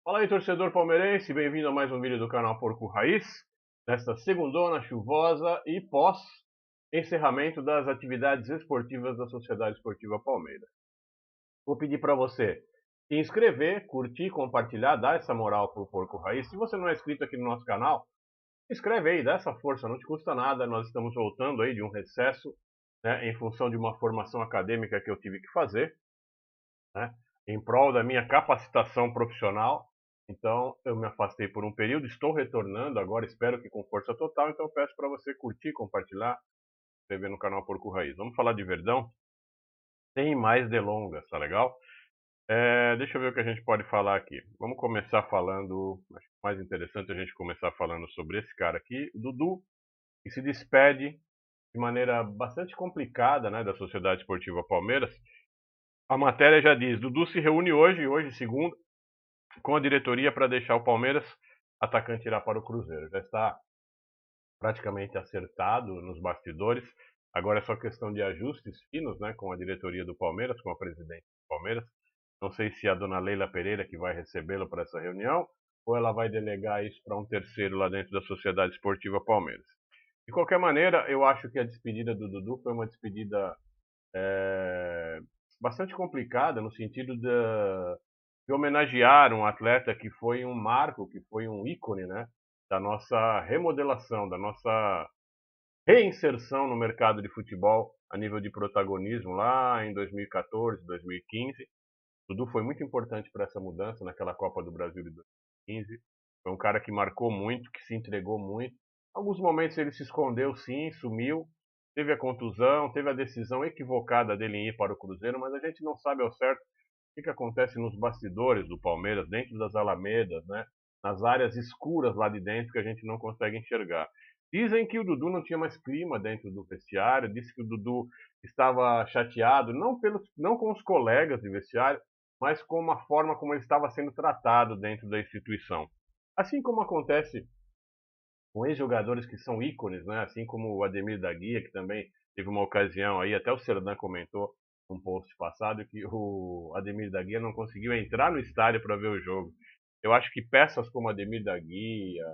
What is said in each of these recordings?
Fala aí, torcedor palmeirense, bem-vindo a mais um vídeo do canal Porco Raiz, nesta segundona chuvosa e pós-encerramento das atividades esportivas da Sociedade Esportiva Palmeiras. Vou pedir para você se inscrever, curtir, compartilhar, dar essa moral pro Porco Raiz. Se você não é inscrito aqui no nosso canal, se inscreve aí, dá essa força, não te custa nada. Nós estamos voltando aí de um recesso, né, em função de uma formação acadêmica que eu tive que fazer, né, em prol da minha capacitação profissional. Então, eu me afastei por um período, estou retornando agora, espero que com força total. Então, eu peço para você curtir, compartilhar, se inscrever no canal Porco Raiz. Vamos falar de Verdão? Sem mais delongas, tá legal? Deixa eu ver o que a gente pode falar aqui. Vamos começar falando, acho que o mais interessante é a gente começar falando sobre esse cara aqui, o Dudu, que se despede de maneira bastante complicada, né, da Sociedade Esportiva Palmeiras. A matéria já diz, Dudu se reúne hoje segunda, com a diretoria para deixar o Palmeiras, atacante irá para o Cruzeiro. Já está praticamente acertado nos bastidores. Agora é só questão de ajustes finos, né, com a diretoria do Palmeiras, com a presidente do Palmeiras. Não sei se é a dona Leila Pereira que vai recebê-lo para essa reunião ou ela vai delegar isso para um terceiro lá dentro da Sociedade Esportiva Palmeiras. De qualquer maneira, eu acho que a despedida do Dudu foi uma despedida bastante complicada no sentido de homenagear um atleta que foi um marco, que foi um ícone, né, da nossa remodelação, da nossa reinserção no mercado de futebol a nível de protagonismo lá em 2014, 2015. Dudu foi muito importante para essa mudança naquela Copa do Brasil de 2015. Foi um cara que marcou muito, que se entregou muito. Alguns momentos ele se escondeu, sim, sumiu. Teve a contusão, teve a decisão equivocada dele em ir para o Cruzeiro, mas a gente não sabe ao certo o que acontece nos bastidores do Palmeiras, dentro das alamedas, né? Nas áreas escuras lá de dentro que a gente não consegue enxergar. Dizem que o Dudu não tinha mais clima dentro do vestiário, disse que o Dudu estava chateado, não com os colegas de vestiário, mas com a forma como ele estava sendo tratado dentro da instituição. Assim como acontece com ex-jogadores que são ícones, né? Assim como o Ademir da Guia, que também teve uma ocasião aí, até o Serdan comentou num post passado que o Ademir da Guia não conseguiu entrar no estádio para ver o jogo. Eu acho que peças como Ademir da Guia,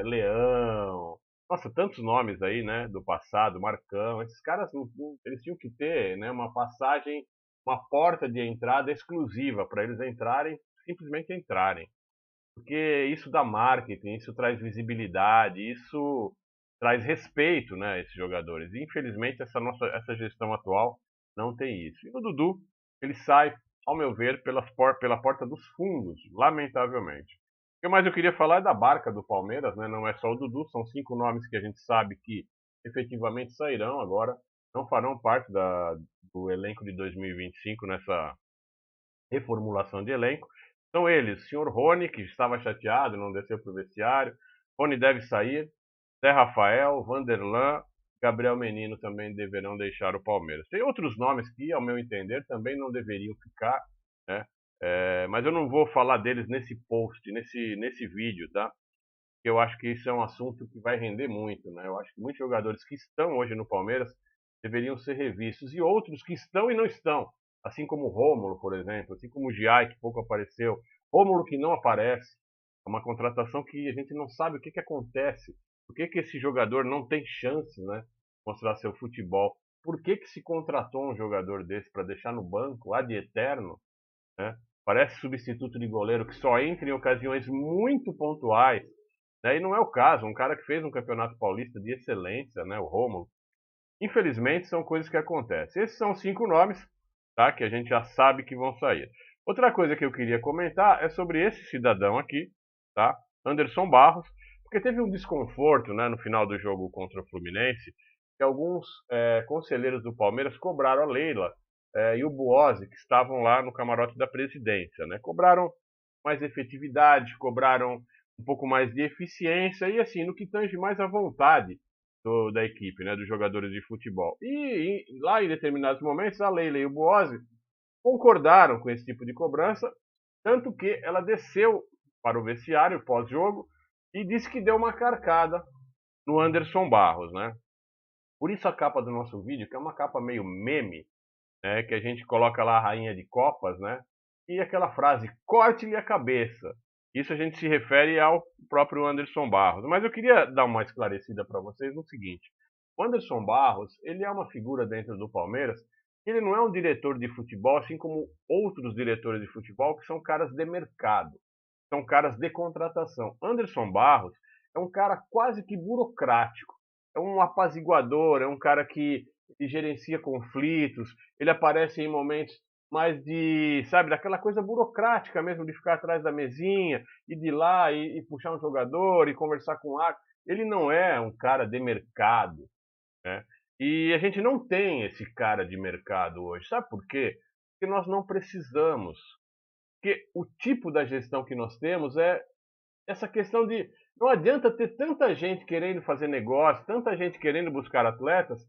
Leão, nossa, tantos nomes aí, né, do passado, Marcão, esses caras, eles tinham que ter, né, uma passagem, uma porta de entrada exclusiva para eles entrarem, simplesmente entrarem. Porque isso dá marketing, isso traz visibilidade, isso traz respeito, né, a esses jogadores. E, infelizmente, essa gestão atual não tem isso. E o Dudu, ele sai, ao meu ver, pela porta dos fundos, lamentavelmente. O que mais eu queria falar é da barca do Palmeiras, né? Não é só o Dudu, são 5 nomes que a gente sabe que efetivamente sairão agora, não farão parte do elenco de 2025 nessa reformulação de elenco. São eles, o senhor Rony, que estava chateado, não desceu para o vestiário. Rony deve sair. Zé Rafael, Vanderlan, Gabriel Menino também deverão deixar o Palmeiras. Tem outros nomes que, ao meu entender, também não deveriam ficar, né? Mas eu não vou falar deles nesse post, nesse vídeo, tá? Eu acho que isso é um assunto que vai render muito, né? Eu acho que muitos jogadores que estão hoje no Palmeiras deveriam ser revistos e outros que estão e não estão, assim como o Rômulo, por exemplo, assim como o Giai, que pouco apareceu, Rômulo que não aparece, é uma contratação que a gente não sabe o que acontece, por que esse jogador não tem chance, né, de mostrar seu futebol, por que se contratou um jogador desse para deixar no banco, ad eterno, né? Parece substituto de goleiro que só entra em ocasiões muito pontuais, né? E não é o caso, um cara que fez um campeonato paulista de excelência, né, o Rômulo. Infelizmente, são coisas que acontecem. Esses são 5 nomes, tá, que a gente já sabe que vão sair. Outra coisa que eu queria comentar é sobre esse cidadão aqui, tá, Anderson Barros, porque teve um desconforto, né, no final do jogo contra o Fluminense, que alguns conselheiros do Palmeiras cobraram a Leila e o Buozzi, que estavam lá no camarote da presidência, né, cobraram mais efetividade, cobraram um pouco mais de eficiência e, assim, no que tange mais à vontade da equipe, né, dos jogadores de futebol. E lá em determinados momentos a Leila e o Buozzi concordaram com esse tipo de cobrança, tanto que ela desceu para o vestiário pós-jogo e disse que deu uma carcada no Anderson Barros, né? Por isso a capa do nosso vídeo, que é uma capa meio meme, né, que a gente coloca lá a rainha de copas, né? e aquela frase, corte-lhe a cabeça. Isso a gente se refere ao próprio Anderson Barros. Mas eu queria dar uma esclarecida para vocês no seguinte. O Anderson Barros, ele é uma figura dentro do Palmeiras, ele não é um diretor de futebol, assim como outros diretores de futebol que são caras de mercado, são caras de contratação. Anderson Barros é um cara quase que burocrático, é um apaziguador, é um cara que gerencia conflitos, ele aparece em momentos mais de, sabe, daquela coisa burocrática mesmo, de ficar atrás da mesinha, e de ir lá e puxar um jogador e conversar com o árbitro. Ele não é um cara de mercado, né? E a gente não tem esse cara de mercado hoje. Sabe por quê? Porque nós não precisamos. Porque o tipo da gestão que nós temos é essa questão de não adianta ter tanta gente querendo fazer negócio, tanta gente querendo buscar atletas,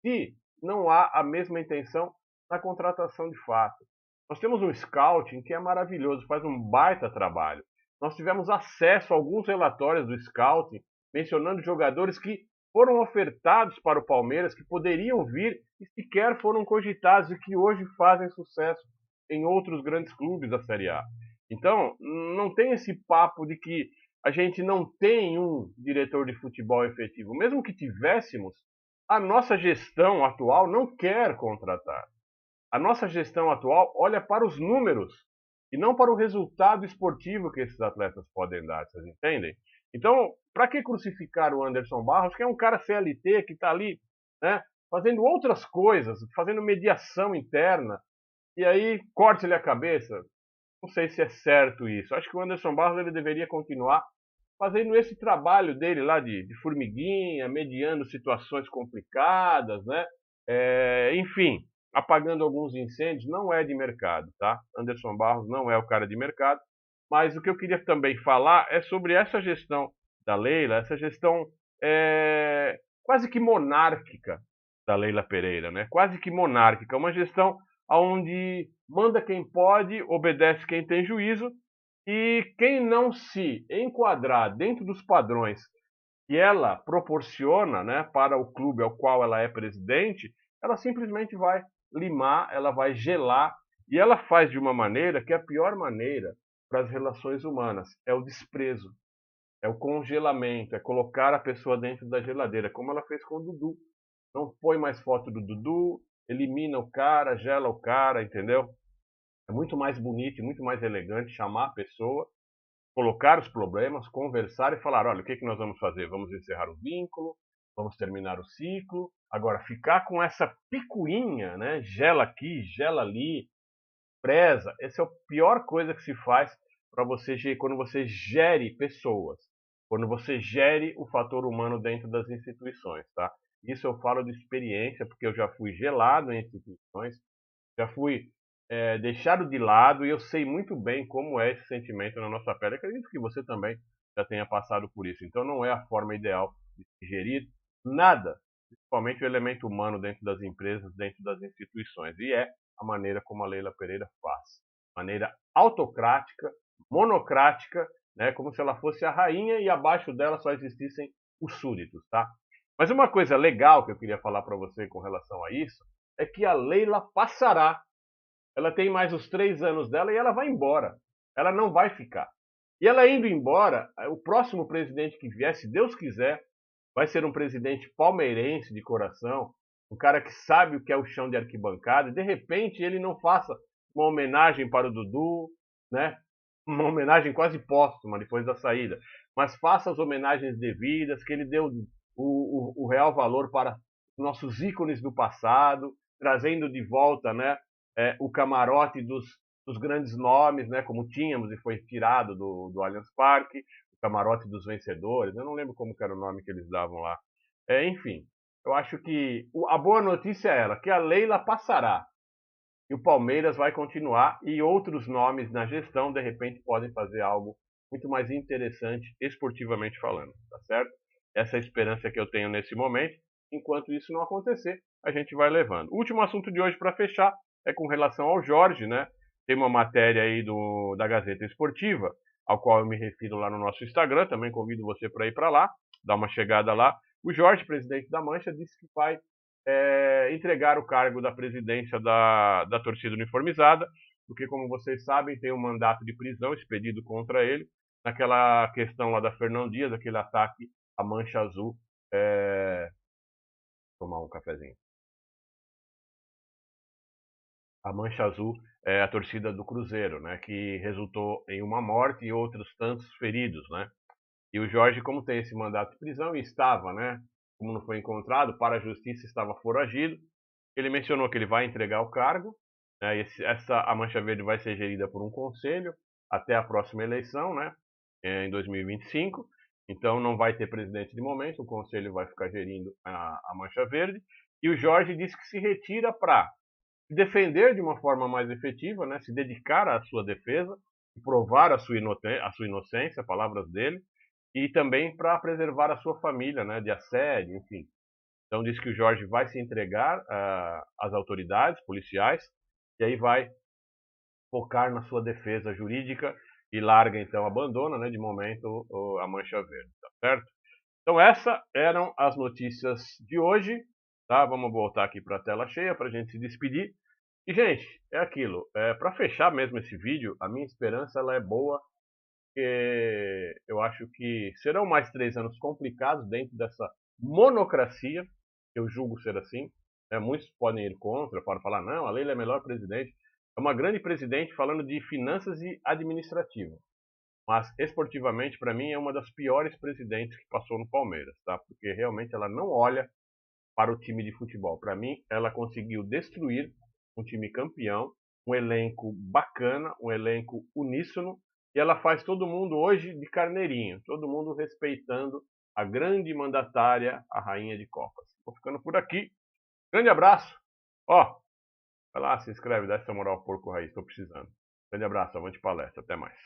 se não há a mesma intenção na contratação de fato. Nós temos um scouting que é maravilhoso, faz um baita trabalho. Nós tivemos acesso a alguns relatórios do scouting mencionando jogadores que foram ofertados para o Palmeiras, que poderiam vir e sequer foram cogitados e que hoje fazem sucesso em outros grandes clubes da Série A. Então, não tem esse papo de que a gente não tem um diretor de futebol efetivo. Mesmo que tivéssemos, a nossa gestão atual não quer contratar. A nossa gestão atual olha para os números e não para o resultado esportivo que esses atletas podem dar, vocês entendem? Então, para que crucificar o Anderson Barros, que é um cara CLT que está ali, né, fazendo outras coisas, fazendo mediação interna, e aí corte-lhe a cabeça? Não sei se é certo isso. Acho que o Anderson Barros ele deveria continuar fazendo esse trabalho dele lá de formiguinha, mediando situações complicadas, né? Enfim, apagando alguns incêndios, não é de mercado, tá? Anderson Barros não é o cara de mercado, mas o que eu queria também falar é sobre essa gestão da Leila, essa gestão quase que monárquica da Leila Pereira, né? Quase que monárquica, uma gestão onde manda quem pode, obedece quem tem juízo, e quem não se enquadrar dentro dos padrões que ela proporciona, né, para o clube ao qual ela é presidente, ela simplesmente vai limar, ela vai gelar, e ela faz de uma maneira que é a pior maneira para as relações humanas, é o desprezo, é o congelamento, é colocar a pessoa dentro da geladeira, como ela fez com o Dudu. Não põe mais foto do Dudu, elimina o cara, gela o cara, entendeu? É muito mais bonito e muito mais elegante chamar a pessoa, colocar os problemas, conversar e falar, olha, o que nós vamos fazer? Vamos encerrar o vínculo, vamos terminar o ciclo. Agora, ficar com essa picuinha, né? Gela aqui, gela ali, preza. Essa é a pior coisa que se faz para você quando você gere pessoas, quando você gere o fator humano dentro das instituições, tá? Isso eu falo de experiência, porque eu já fui gelado em instituições, já fui deixado de lado e eu sei muito bem como é esse sentimento na nossa pele. Acredito que você também já tenha passado por isso. Então não é a forma ideal de se gerir nada, principalmente o elemento humano dentro das empresas, dentro das instituições. E é a maneira como a Leila Pereira faz. Maneira autocrática, monocrática, né, como se ela fosse a rainha e abaixo dela só existissem os súditos, tá? Mas uma coisa legal que eu queria falar para você com relação a isso é que a Leila passará. Ela tem mais os 3 anos dela e ela vai embora. Ela não vai ficar. E ela indo embora, o próximo presidente que vier, se Deus quiser, vai ser um presidente palmeirense de coração, um cara que sabe o que é o chão de arquibancada, e de repente ele não faça uma homenagem para o Dudu, né? Uma homenagem quase póstuma depois da saída, mas faça as homenagens devidas, que ele deu o real valor para nossos ícones do passado, trazendo de volta, né, o camarote dos grandes nomes, né, como tínhamos e foi tirado do Allianz Parque, o camarote dos vencedores, eu não lembro como era o nome que eles davam lá. Enfim, eu acho que a boa notícia é ela, que a Leila passará e o Palmeiras vai continuar e outros nomes na gestão, de repente, podem fazer algo muito mais interessante esportivamente falando, tá certo? Essa é a esperança que eu tenho nesse momento. Enquanto isso não acontecer, a gente vai levando. O último assunto de hoje para fechar é com relação ao Jorge, né? Tem uma matéria aí da Gazeta Esportiva, ao qual eu me refiro lá no nosso Instagram, também convido você para ir para lá, dar uma chegada lá. O Jorge, presidente da Mancha, disse que vai entregar o cargo da presidência da torcida uniformizada porque, como vocês sabem, tem um mandato de prisão expedido contra ele, naquela questão lá da Fernão Dias, aquele ataque à Mancha Azul. Tomar um cafezinho. A Mancha Azul é a torcida do Cruzeiro, né, que resultou em uma morte e outros tantos feridos, né? E o Jorge, como tem esse mandato de prisão e estava, né, como não foi encontrado, para a justiça estava foragido, ele mencionou que ele vai entregar o cargo, né, a Mancha Verde vai ser gerida por um conselho até a próxima eleição, né, em 2025. Então não vai ter presidente de momento, o conselho vai ficar gerindo a Mancha Verde. E o Jorge disse que se retira para defender de uma forma mais efetiva, né, se dedicar à sua defesa, provar a sua inocência, palavras dele, e também para preservar a sua família, né, de assédio, enfim. Então diz que o Jorge vai se entregar às autoridades policiais e aí vai focar na sua defesa jurídica e larga, então, abandona, né, de momento, a Mancha Verde, tá certo? Então essas eram as notícias de hoje, tá? Vamos voltar aqui para a tela cheia para a gente se despedir. E, gente, é aquilo. Para fechar mesmo esse vídeo, a minha esperança ela é boa, porque eu acho que serão mais 3 anos complicados dentro dessa monocracia, eu julgo ser assim. Muitos podem ir contra, podem falar, não, a Leila é a melhor presidente. É uma grande presidente falando de finanças e administrativo. Mas, esportivamente, para mim, é uma das piores presidentes que passou no Palmeiras, tá? Porque realmente ela não olha para o time de futebol. Para mim, ela conseguiu destruir um time campeão, um elenco bacana, um elenco uníssono, e ela faz todo mundo hoje de carneirinho, todo mundo respeitando a grande mandatária, a rainha de copas. Vou ficando por aqui. Grande abraço. Ó, vai lá, se inscreve, dá essa moral ao Porco Raiz, estou precisando. Grande abraço, avante palestra, até mais.